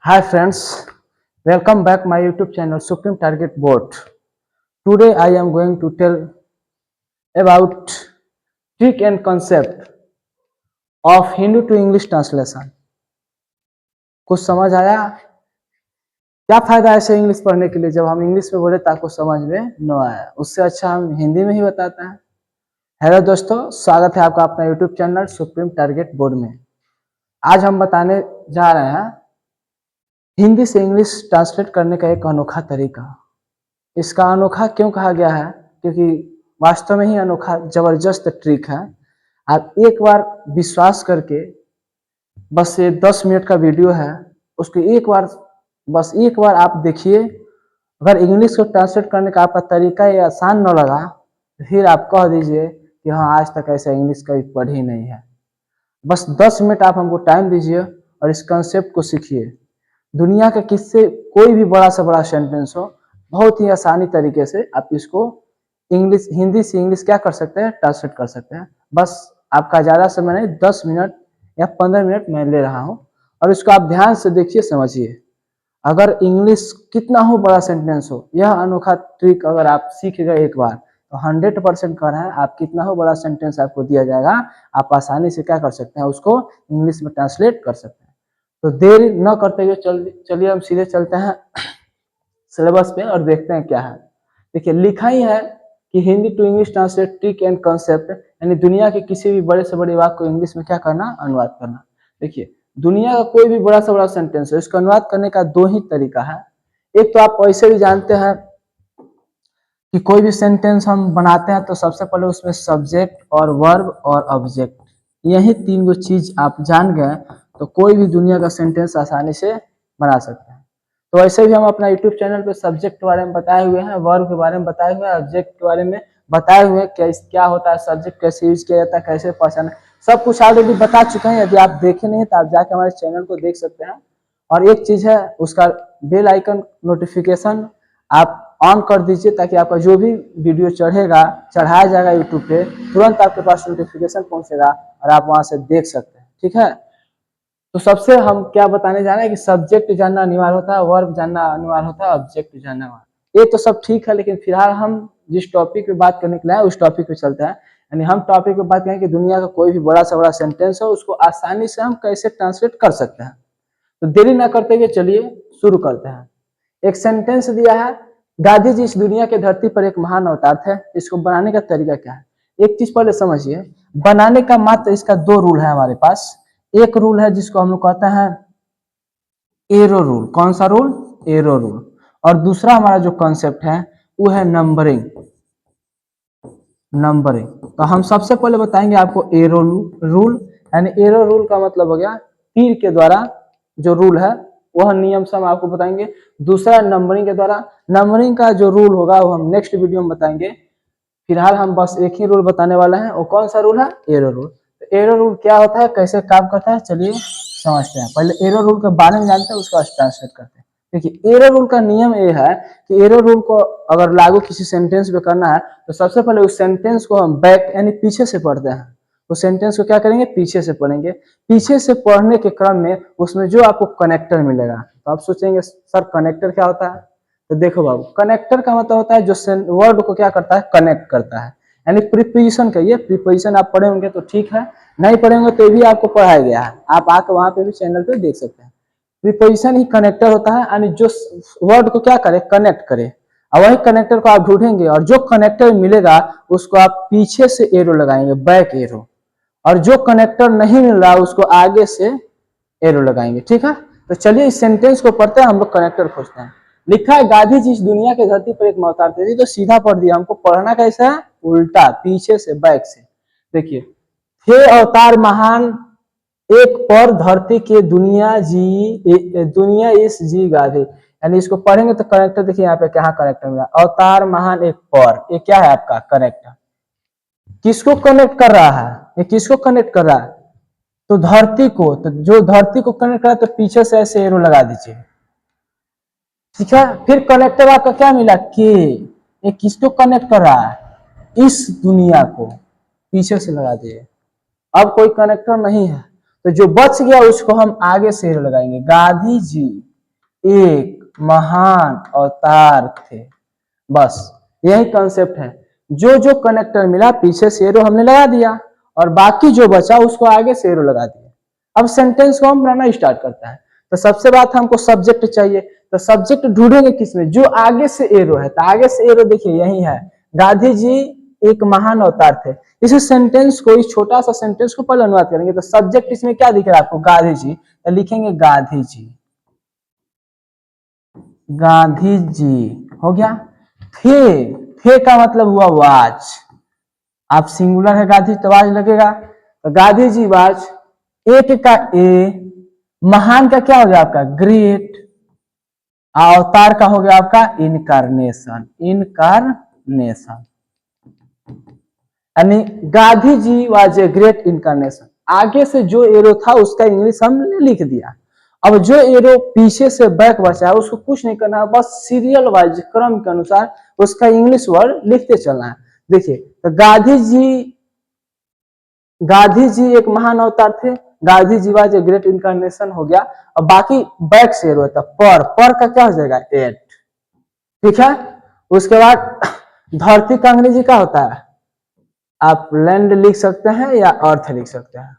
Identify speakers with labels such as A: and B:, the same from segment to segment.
A: Hi friends, welcome back my YouTube channel Supreme Target Board. Today I am going to tell about trick and concept of Hindu to English translation. कुछ समझ आया? क्या फायदा ऐसे English पढ़ने के लिए जब हम इंग्लिश में बोले तो आपको समझ में न आया, उससे अच्छा हम हिंदी में ही बताते हैं। हेलो दोस्तों, स्वागत है आपका अपना YouTube channel supreme target board में। आज हम बताने जा रहे हैं हिंदी से इंग्लिश ट्रांसलेट करने का एक अनोखा तरीका। इसका अनोखा क्यों कहा गया है? क्योंकि वास्तव में ही अनोखा जबरदस्त ट्रिक है। आप एक बार विश्वास करके, बस ये 10 मिनट का वीडियो है, उसको बस एक बार आप देखिए। अगर इंग्लिश को ट्रांसलेट करने का आपका तरीका ये आसान न लगा तो फिर आप कह दीजिए कि हाँ, आज तक ऐसा इंग्लिश कभी पढ़ी नहीं है। बस 10 मिनट आप हमको टाइम दीजिए और इस कंसेप्ट को सीखिए। दुनिया के किससे कोई भी बड़ा से बड़ा सेंटेंस हो, बहुत ही आसानी तरीके से आप इसको हिंदी से इंग्लिश क्या कर सकते हैं, ट्रांसलेट कर सकते हैं। बस आपका ज़्यादा समय नहीं, 10 मिनट या 15 मिनट मैं ले रहा हूँ और इसको आप ध्यान से देखिए, समझिए। अगर इंग्लिश कितना हो बड़ा सेंटेंस हो, यह अनोखा ट्रिक अगर आप सीख गए एक बार तो 100% कर है, आप कितना हो बड़ा सेंटेंस आपको दिया जाएगा, आप आसानी से क्या कर सकते हैं, उसको इंग्लिश में ट्रांसलेट कर सकते हैं। तो देर न करते हुए चलिए हम सीधे चलते हैं सिलेबस पे और देखते हैं क्या है। देखिए, लिखा ही है कि Hindi to English translate trick and concept, यानी दुनिया के किसी भी बड़े से बड़े वाक्य को इंग्लिश में क्या करना, अनुवाद करना। देखिए, दुनिया का कोई भी बड़ा से बड़ा सेंटेंस है, इसका अनुवाद करने का दो ही तरीका है। एक तो आप ऐसे भी जानते हैं कि कोई भी सेंटेंस हम बनाते हैं तो सबसे पहले उसमें सब्जेक्ट और वर्ब और ऑब्जेक्ट, यही तीन गो चीज आप जान गए तो कोई भी दुनिया का सेंटेंस आसानी से बना सकते हैं। तो ऐसे भी हम अपना यूट्यूब चैनल पे सब्जेक्ट के बारे में बताए हुए हैं, वर्ब के बारे में बताए हुए हैं, ऑब्जेक्ट के बारे में बताए हुए हैं, क्या होता है सब्जेक्ट, कैसे यूज किया जाता है, कैसे पहचाना, सब कुछ ऑलरेडी बता चुके हैं। यदि आप देखे नहीं तो आप जाके हमारे चैनल को देख सकते हैं। और एक चीज है, उसका बेल आइकन नोटिफिकेशन आप ऑन कर दीजिए ताकि आपका जो भी वीडियो चढ़ाया जाएगा यूट्यूब पे, तुरंत आपके पास नोटिफिकेशन पहुंचेगा और आप वहां से देख सकते हैं। ठीक है, तो सबसे हम क्या बताने जा रहे हैं कि सब्जेक्ट जानना अनिवार्य होता है, वर्ब जानना अनिवार्य होता है, ऑब्जेक्ट जानना अनिवार्य। ये तो सब ठीक है, लेकिन फिलहाल हम जिस टॉपिक पे बात करने के लिए उस टॉपिक पे चलते हैं। यानी हम टॉपिक पे बात करें कि दुनिया का कोई भी बड़ा से बड़ा सेंटेंस हो, उसको आसानी से हम कैसे ट्रांसलेट कर सकते हैं। तो देरी ना करते हुए चलिए शुरू करते हैं। एक सेंटेंस दिया है, गांधी जी इस दुनिया के धरती पर एक महान अवतार थे। इसको बनाने का तरीका क्या है? एक चीज पहले समझिए, बनाने का मात्र इसका दो रूल है हमारे पास। एक रूल है जिसको हम लोग कहते हैं एरो रूल। कौन सा रूल? Arrow rule. और दूसरा हमारा जो कॉन्सेप्ट है वो है नंबरिंग। नंबरिंग तो हम सबसे पहले बताएंगे आपको एरो रूल। यानी एरो रूल का मतलब हो गया तीर के द्वारा जो रूल है, वह नियम से हम आपको बताएंगे। दूसरा नंबरिंग के द्वारा। नंबरिंग का जो रूल होगा वो हम नेक्स्ट वीडियो में बताएंगे। फिलहाल हम बस एक ही रूल बताने वाले हैं। वो कौन सा रूल है? Arrow rule. तो एरो रूल क्या होता है, कैसे काम करता है, चलिए समझते हैं। पहले एरो रूल के बारे में जानते हैं, उसका ट्रांसलेट करते हैं। देखिए, एरो रूल का नियम ये है कि एरो रूल को अगर लागू किसी सेंटेंस पे करना है तो सबसे पहले उस सेंटेंस को हम बैक यानी पीछे से पढ़ते हैं। उस सेंटेंस को क्या करेंगे? पीछे से पढ़ेंगे। पीछे से पढ़ने के क्रम में उसमें जो आपको कनेक्टर मिलेगा, तो आप सोचेंगे सर कनेक्टर क्या होता है? तो देखो बाबू, कनेक्टर का मतलब होता है जो वर्ड को क्या करता है, कनेक्ट करता है। यानी प्रीपोजिशन कहिए। प्रीपोजिशन आप पढ़े होंगे तो ठीक है, नहीं पढ़े होंगे तो भी आपको पढ़ाया गया है, आप आके वहां पे भी चैनल पे देख सकते हैं। प्रीपोजिशन ही कनेक्टर होता है, यानी जो वर्ड को क्या करे, कनेक्ट करे। और वही कनेक्टर को आप ढूंढेंगे और जो कनेक्टर मिलेगा उसको आप पीछे से एरो लगाएंगे, बैक एरो। और जो कनेक्टर नहीं मिल रहा उसको आगे से एरो लगाएंगे। ठीक है, तो चलिए इस सेंटेंस को पढ़ते हैं, हम लोग कनेक्टर खोजते हैं। लिखा है, गांधी जी इस दुनिया के धरती पर एक अवतार थे। तो सीधा पढ़ दिया, हमको पढ़ना कैसा है? उल्टा, पीछे से, बैक से। देखिए, हे अवतार महान, एक पर धरती के दुनिया इस जी गांधी। यानी इसको पढ़ेंगे तो कनेक्टर देखिए यहाँ पे क्या कनेक्टर मिला, अवतार महान एक पर, ये क्या है आपका कनेक्टर। किसको कनेक्ट कर रहा है? ये किसको कनेक्ट कर रहा है? तो धरती को। तो जो धरती को कनेक्ट करा तो पीछे से ऐसे एरो लगा दीजिए। ठीक है, फिर कनेक्टर आपका क्या मिला? के। ये किसको कनेक्ट कर रहा है? इस दुनिया को। पीछे से लगा दिए। अब कोई कनेक्टर नहीं है तो जो बच गया उसको हम आगे से एरो लगाएंगे, गांधी जी। एक महान अवतार थे। बस यही कॉन्सेप्ट है। जो जो कनेक्टर मिला पीछे से एरो हमने लगा दिया और बाकी जो बचा उसको आगे से एरो लगा दिया। अब सेंटेंस को हम बनाना स्टार्ट करता है। तो सबसे बात हमको सब्जेक्ट चाहिए, तो सब्जेक्ट ढूंढेंगे किसमें, जो आगे से एरो है। तो आगे से एरो देखिए यही है, गांधी जी एक महान अवतार थे। इस सेंटेंस को, इस छोटा सा सेंटेंस को पहले अनुवाद करेंगे। तो सब्जेक्ट इसमें क्या दिख रहा है आपको, गांधी जी, तो लिखेंगे गांधी जी, गांधी जी हो गया। थे का मतलब हुआ वाज, आप सिंगुलर है गांधी तो वाज लगेगा। तो गांधी जी वाज, एक का ए, महान का क्या हो गया आपका ग्रेट, अवतार का हो गया आपका इनकारनेशन, इनकारनेशन, यानी Gandhi ji was a great incarnation. आगे से जो एरो था उसका इंग्लिश हमने लिख दिया। अब जो एरो पीछे से बैक बचा है उसको कुछ नहीं करना है, बस सीरियल वाइज क्रम के अनुसार उसका इंग्लिश वर्ड लिखते चलना है। देखिए, तो गांधी जी एक महान अवतार थे, Gandhi ji was a great incarnation हो गया। अब बाकी बैक से एरो था पर का क्या हो जाएगा एट, ठीक है। उसके बाद धरती का अंग्रेजी क्या होता है, आप लैंड लिख सकते हैं या अर्थ लिख सकते हैं,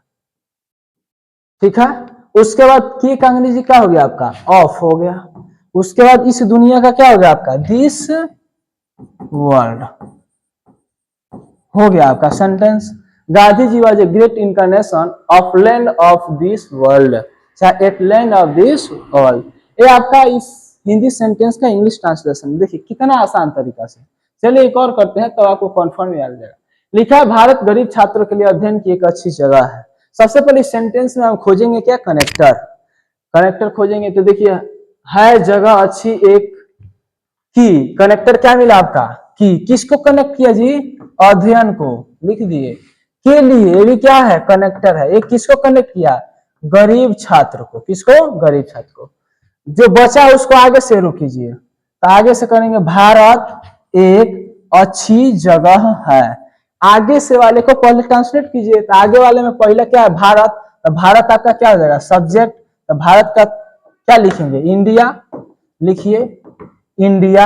A: ठीक है। उसके बाद की का अंग्रेजी क्या हो गया आपका ऑफ हो गया। उसके बाद इस दुनिया का क्या हो गया आपका दिस वर्ल्ड हो गया आपका sentence. Gandhi ji was a great incarnation of land of this world, चाहे at land of this world. ये आपका इस हिंदी सेंटेंस का इंग्लिश ट्रांसलेशन, देखिए कितना आसान तरीका से। चलिए एक और करते हैं तो आपको कन्फर्म याद जाएगा। लिखा है भारत गरीब छात्रों के लिए अध्ययन की एक अच्छी जगह है। सबसे पहले इस सेंटेंस में हम खोजेंगे क्या, कनेक्टर। कनेक्टर खोजेंगे तो देखिए है जगह अच्छी एक की, कनेक्टर क्या मिला आपका की, किसको कनेक्ट किया जी, अध्ययन को, लिख दिए। के लिए ये भी क्या है कनेक्टर है, एक किसको कनेक्ट किया, गरीब छात्र को, किसको, गरीब छात्र को। जो बचा उसको आगे से रो कीजिए, तो आगे से करेंगे भारत एक अच्छी जगह है। आगे से वाले को पहले ट्रांसलेट कीजिए, तो आगे वाले में पहले क्या है भारत, तो भारत आपका क्या हो जाएगा सब्जेक्ट, तो भारत का क्या लिखेंगे इंडिया, लिखिए इंडिया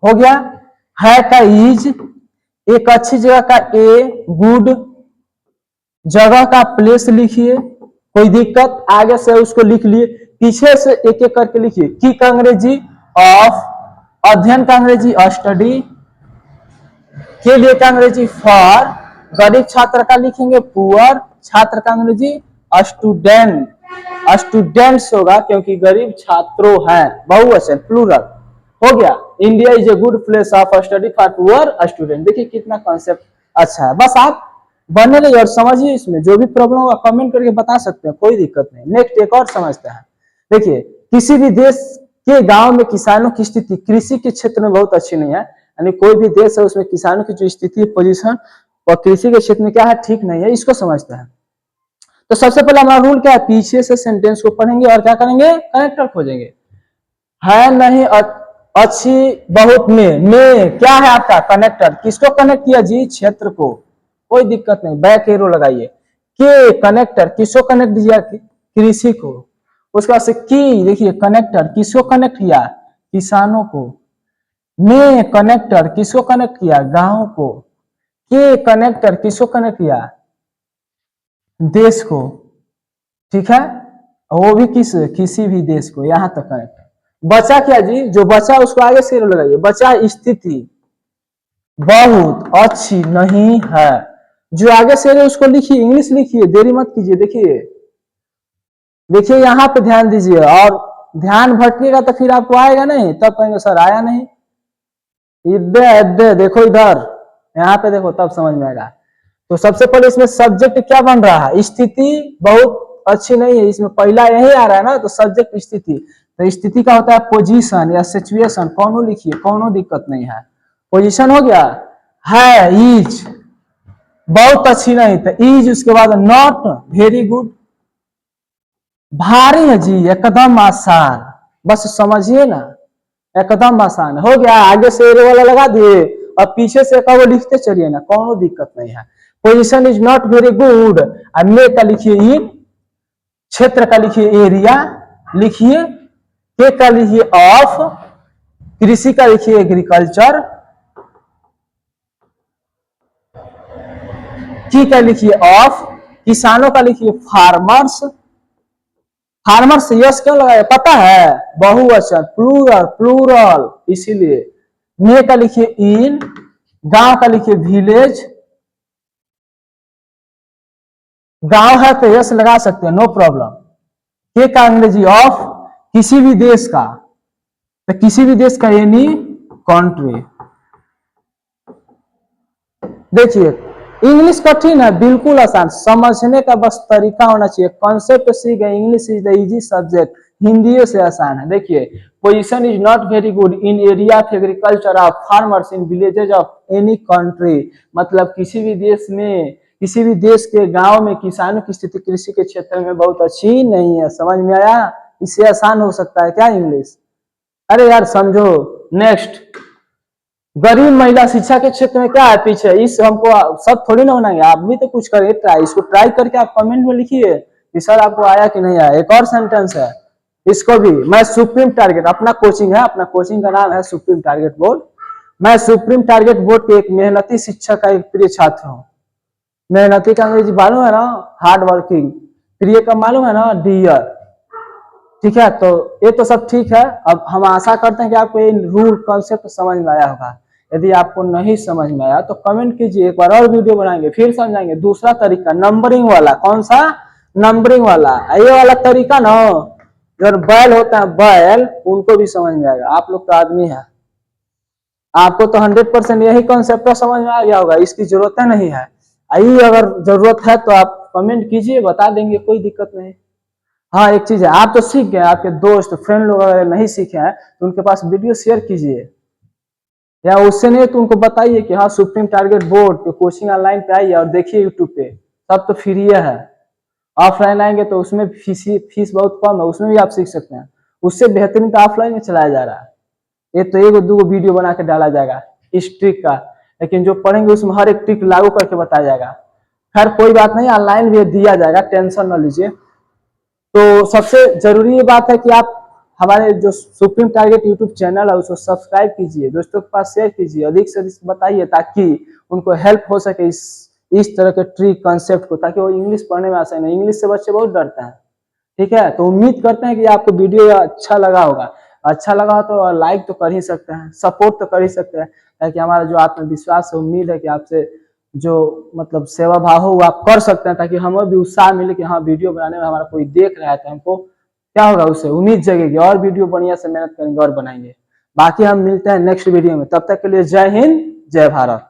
A: हो गया। है का इज, एक अच्छी जगह का ए, गुड जगह का प्लेस लिखिए, कोई दिक्कत, आगे से उसको लिख लिए, पीछे से एक एक करके लिखिए। की का अंग्रेजी ऑफ, अध्ययन का अंग्रेजी स्टडी, के लिए का अंग्रेजी फॉर, गरीब छात्र का लिखेंगे पुअर, छात्र का अंग्रेजी स्टूडेंट, स्टूडेंट्स होगा क्योंकि गरीब छात्रों हैं, बहुवचन प्लूरल हो गया। India is a good place of study for poor student. देखिए कितना कॉन्सेप्ट अच्छा है, बस आप बने रहिए और समझिए। इसमें जो भी प्रॉब्लम होगा कमेंट करके बता सकते हैं, कोई दिक्कत नहीं। नेक्स्ट एक और समझते हैं। देखिए किसी भी देश के गांव में किसानों की स्थिति कृषि के क्षेत्र में बहुत अच्छी नहीं है, यानी कोई भी देश है उसमें किसानों की जो स्थिति पोजीशन और कृषि के क्षेत्र में क्या है ठीक नहीं है, इसको समझते हैं। तो सबसे पहले हमारा रूल क्या है, पीछे से सेंटेंस को पढ़ेंगे और क्या करेंगे, कनेक्टर खोजेंगे। है नहीं अच्छी बहुत में क्या है आपका कनेक्टर, किसको कनेक्ट किया जी, क्षेत्र को, कोई दिक्कत नहीं, बैक एरो लगाइए। के कनेक्टर किसको कनेक्ट दिया, कृषि को। उसके बाद से की देखिए कनेक्टर किसको कनेक्ट किया, किसानों को। में कनेक्टर किसको कनेक्ट किया, गांव को। के कनेक्टर किसको कनेक्ट किया, देश को, ठीक है, वो भी किसी भी देश को, यहां तक कनेक्ट। बचा क्या जी, जो बचा उसको आगे से लगाइए। बचा स्थिति बहुत अच्छी नहीं है, जो आगे से उसको लिखिए, इंग्लिश लिखिए, देरी मत कीजिए। देखिए देखिए यहाँ पे ध्यान दीजिए, और ध्यान भटकेगा तो फिर आपको आएगा नहीं, तब कहेंगे सर आया नहीं। इधर देखो, इधर यहाँ पे देखो, तब समझ में आएगा। तो सबसे पहले इसमें सब्जेक्ट क्या बन रहा है, स्थिति बहुत अच्छी नहीं है, इसमें पहला यही आ रहा है ना, तो सब्जेक्ट स्थिति। तो स्थिति का होता है पोजीशन या सिचुएशन, कौनो लिखिए, कौनो दिक्कत नहीं है। पोजीशन हो गया, है इज बहुत अच्छी नहीं, तो इज उसके बाद नॉट वेरी गुड। भारी है जी, एकदम आसान, बस समझिए ना, एकदम आसान हो गया। आगे से एरो वाला लगा दिए और पीछे से का वो लिखते चलिए ना, कोनो दिक्कत नहीं है। Position is not very good, मे का लिखिए इन, क्षेत्र का लिखिए एरिया, लिखिए के का लिखिए ऑफ, कृषि का लिखिए एग्रीकल्चर, की का लिखिए ऑफ, किसानों का लिखिए फार्मर्स। फार्मर्स यस क्यों लगाया पता है, बहुवचन प्लूरल प्लूरल, इसीलिए। मे का लिखिए इन, गांव का लिखिए विलेज, गांव है तो यस लगा सकते हैं, नो प्रॉब्लम। के का अंग्रेजी ऑफ, किसी भी देश का, तो किसी भी देश का एनी कंट्री। देखिए इंग्लिश कठिन है, बिल्कुल आसान, समझने का बस तरीका होना चाहिए, कॉन्सेप्ट सीख गए। English is the easy subject, Hindi से आसान है। देखिए position is not very good in area of agriculture of farmers in villages of any country, मतलब किसी भी देश में, किसी भी देश के गांव में किसानों की स्थिति कृषि के क्षेत्र में बहुत अच्छी नहीं है। समझ में आया? इससे आसान हो सकता है क्या इंग्लिश? अरे यार समझो। नेक्स्ट, गरीब महिला शिक्षा के क्षेत्र में क्या है पीछे, इस हमको सब थोड़ी ना बनाएंगे, आप भी तो कुछ करिए ट्राई, इसको ट्राई करके आप कमेंट में लिखिए कि सर आपको आया कि नहीं आया। एक और सेंटेंस है, इसको भी, मैं सुप्रीम टारगेट, अपना कोचिंग है, अपना कोचिंग का नाम है सुप्रीम टारगेट बोर्ड। मैं सुप्रीम टारगेट बोर्ड के एक मेहनती शिक्षक का एक प्रिय छात्र हूँ। मेहनती का अंग्रेजी मालूम है ना, हार्ड वर्किंग। प्रिय का मालूम है ना, डियर। ठीक है, तो ये तो सब ठीक है। अब हम आशा करते हैं कि आपको ये रूल कॉन्सेप्ट समझ में आया होगा। यदि आपको नहीं समझ में आया तो कमेंट कीजिए, एक बार और वीडियो बनाएंगे, फिर समझाएंगे दूसरा तरीका, नंबरिंग वाला। कौन सा? नंबरिंग वाला। ये वाला तरीका ना, जो बैल होता है बैल, उनको भी समझ में आएगा। आप लोग तो आदमी है, आपको तो 100% यही कॉन्सेप्ट समझ में आ गया होगा, इसकी जरूरत नहीं है। आई अगर जरूरत है तो आप कमेंट कीजिए, बता देंगे, कोई दिक्कत नहीं। हाँ एक चीज है, आप तो सीख गए, आपके दोस्त फ्रेंड लोग अगर नहीं सीखे हैं तो उनके पास वीडियो शेयर कीजिए, या उससे नहीं तो उनको बताइए कि हाँ सुप्रीम टारगेट बोर्ड के कोचिंग ऑनलाइन पे आइए और देखिए यूट्यूब पे, सब तो फ्री है। ऑफलाइन आएंगे तो उसमें फीस बहुत कम है, उसमें भी आप सीख सकते हैं। उससे बेहतरीन तो ऑफलाइन में चलाया जा रहा है। ये तो एक दो वीडियो बना के डाला जाएगा इस ट्रिक का, लेकिन जो पढ़ेंगे उसमें हर एक ट्रिक लागू करके बताया जाएगा। खैर कोई बात नहीं, ऑनलाइन भी दिया जाएगा, टेंशन न लीजिए। तो सबसे जरूरी ये बात है कि आप हमारे जो सुप्रीम टारगेट यूट्यूब चैनल है उसको सब्सक्राइब कीजिए, दोस्तों के पास शेयर कीजिए, अधिक से अधिक बताइए, ताकि उनको हेल्प हो सके इस तरह के ट्रिक कॉन्सेप्ट को, ताकि वो इंग्लिश पढ़ने में आसानी। इंग्लिश से बच्चे बहुत डरते हैं। ठीक है, तो उम्मीद करते हैं कि आपको वीडियो अच्छा लगा होगा। अच्छा लगा तो लाइक तो कर ही सकते हैं, सपोर्ट तो कर ही सकते हैं, ताकि हमारा जो आत्मविश्वास है, उम्मीद है कि आपसे जो मतलब सेवा भाव हो वो आप कर सकते हैं, ताकि हमें भी उत्साह मिले कि हाँ वीडियो बनाने में हमारा कोई देख रहा है, तो हमको क्या होगा, उससे उम्मीद जगेगी और वीडियो बढ़िया से मेहनत करेंगे और बनाएंगे। बाकी हम मिलते हैं नेक्स्ट वीडियो में, तब तक के लिए जय हिंद जय भारत।